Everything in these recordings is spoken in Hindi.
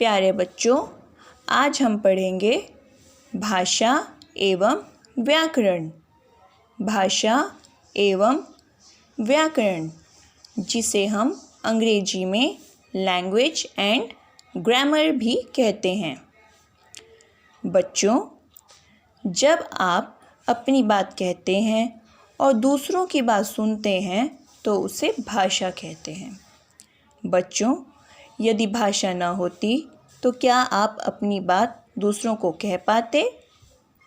प्यारे बच्चों, आज हम पढ़ेंगे भाषा एवं व्याकरण। भाषा एवं व्याकरण, जिसे हम अंग्रेजी में लैंग्वेज एंड ग्रामर भी कहते हैं। बच्चों, जब आप अपनी बात कहते हैं और दूसरों की बात सुनते हैं तो उसे भाषा कहते हैं। बच्चों, यदि भाषा न होती तो क्या आप अपनी बात दूसरों को कह पाते?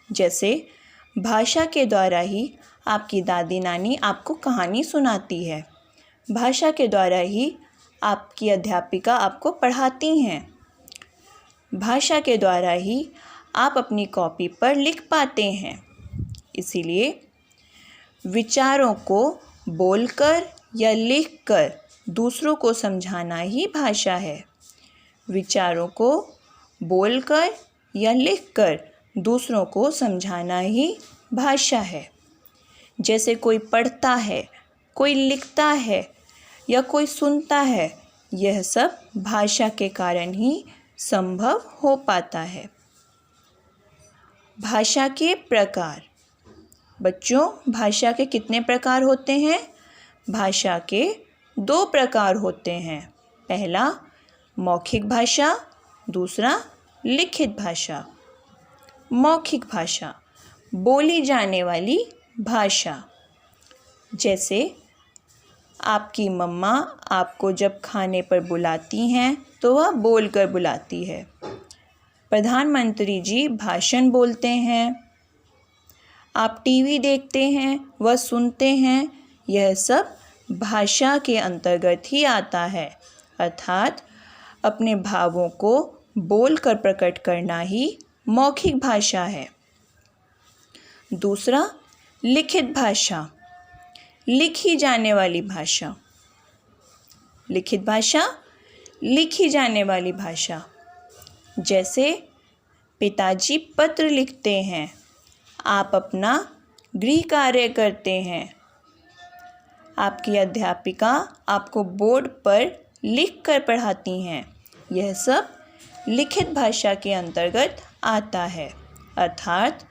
जैसे भाषा के द्वारा ही आपकी दादी नानी आपको कहानी सुनाती है, भाषा के द्वारा ही आपकी अध्यापिका आपको पढ़ाती हैं, भाषा के द्वारा ही आप अपनी कॉपी पर लिख पाते हैं। इसीलिए विचारों को बोलकर या लिखकर दूसरों को समझाना ही भाषा है। विचारों को बोलकर या लिखकर दूसरों को समझाना ही भाषा है। जैसे कोई पढ़ता है, कोई लिखता है या कोई सुनता है, यह सब भाषा के कारण ही संभव हो पाता है। भाषा के प्रकार। बच्चों, भाषा के कितने प्रकार होते हैं? भाषा के 2 प्रकार होते हैं। पहला मौखिक भाषा, दूसरा लिखित भाषा। मौखिक भाषा, बोली जाने वाली भाषा। जैसे आपकी मम्मा आपको जब खाने पर बुलाती हैं तो वह बोलकर बुलाती है। प्रधानमंत्री जी भाषण बोलते हैं। आप टीवी देखते हैं, वह सुनते हैं, यह सब भाषा के अंतर्गत ही आता है। अर्थात अपने भावों को बोलकर प्रकट करना ही मौखिक भाषा है। दूसरा लिखित भाषा, लिखी जाने वाली भाषा। लिखित भाषा, लिखी जाने वाली भाषा। जैसे पिताजी पत्र लिखते हैं, आप अपना गृह कार्य करते हैं, आपकी अध्यापिका आपको बोर्ड पर लिखकर पढ़ाती हैं, यह सब लिखित भाषा के अंतर्गत आता है। अर्थात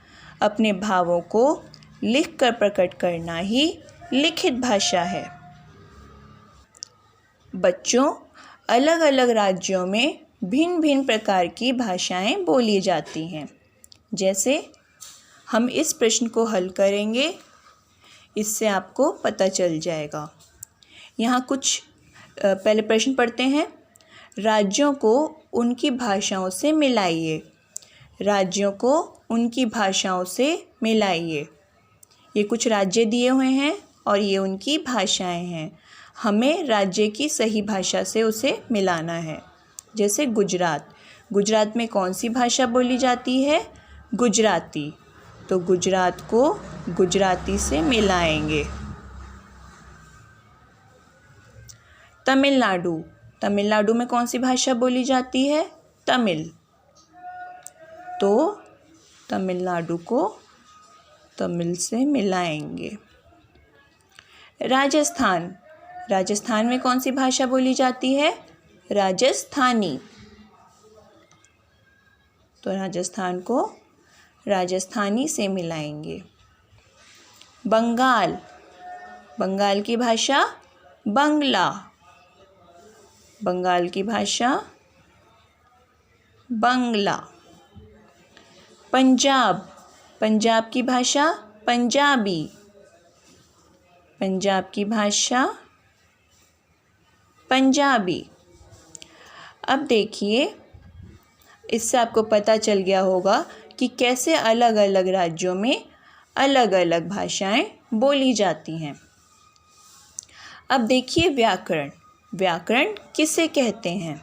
अपने भावों को लिखकर प्रकट करना ही लिखित भाषा है। बच्चों, अलग अलग राज्यों में भिन्न भिन्न प्रकार की भाषाएं बोली जाती हैं। जैसे हम इस प्रश्न को हल करेंगे, इससे आपको पता चल जाएगा। यहाँ कुछ पहले प्रश्न पढ़ते हैं। राज्यों को उनकी भाषाओं से मिलाइए। राज्यों को उनकी भाषाओं से मिलाइए। ये कुछ राज्य दिए हुए हैं और ये उनकी भाषाएं हैं। हमें राज्य की सही भाषा से उसे मिलाना है। जैसे गुजरात, गुजरात में कौन सी भाषा बोली जाती है? गुजराती। तो गुजरात को गुजराती से मिलाएंगे। तमिलनाडु, तमिलनाडु में कौन सी भाषा बोली जाती है? तमिल। तो तमिलनाडु को तमिल से मिलाएंगे। राजस्थान, राजस्थान में कौन सी भाषा बोली जाती है? राजस्थानी। तो राजस्थान को राजस्थानी से मिलाएंगे। बंगाल, बंगाल की भाषा बंगला। बंगाल की भाषा बंगला। पंजाब, पंजाब की भाषा पंजाबी। पंजाब की भाषा पंजाबी। अब देखिए, इससे आपको पता चल गया होगा कि कैसे अलग अलग राज्यों में अलग अलग भाषाएं बोली जाती हैं। अब देखिए व्याकरण। व्याकरण किसे कहते हैं?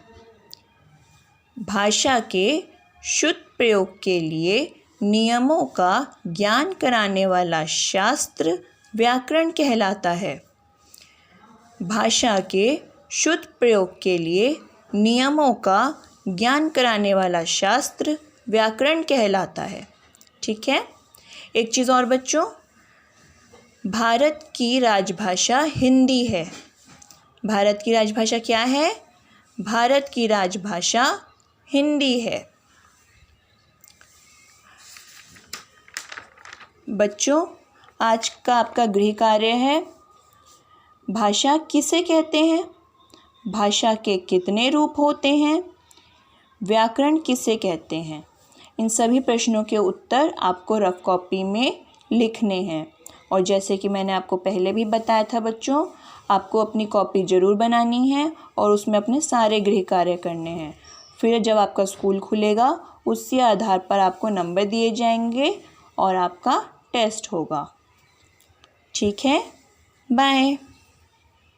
भाषा के शुद्ध प्रयोग के लिए नियमों का ज्ञान कराने वाला शास्त्र व्याकरण कहलाता है। भाषा के शुद्ध प्रयोग के लिए नियमों का ज्ञान कराने वाला शास्त्र व्याकरण कहलाता है। ठीक है। एक चीज़ और बच्चों, भारत की राजभाषा हिंदी है। भारत की राजभाषा क्या है? भारत की राजभाषा हिंदी है। बच्चों, आज का आपका गृह कार्य है, भाषा किसे कहते हैं, भाषा के कितने रूप होते हैं, व्याकरण किसे कहते हैं। इन सभी प्रश्नों के उत्तर आपको रफ कॉपी में लिखने हैं। और जैसे कि मैंने आपको पहले भी बताया था बच्चों, आपको अपनी कॉपी ज़रूर बनानी है और उसमें अपने सारे गृह कार्य करने हैं। फिर जब आपका स्कूल खुलेगा उसी आधार पर आपको नंबर दिए जाएंगे और आपका टेस्ट होगा। ठीक है, बाय।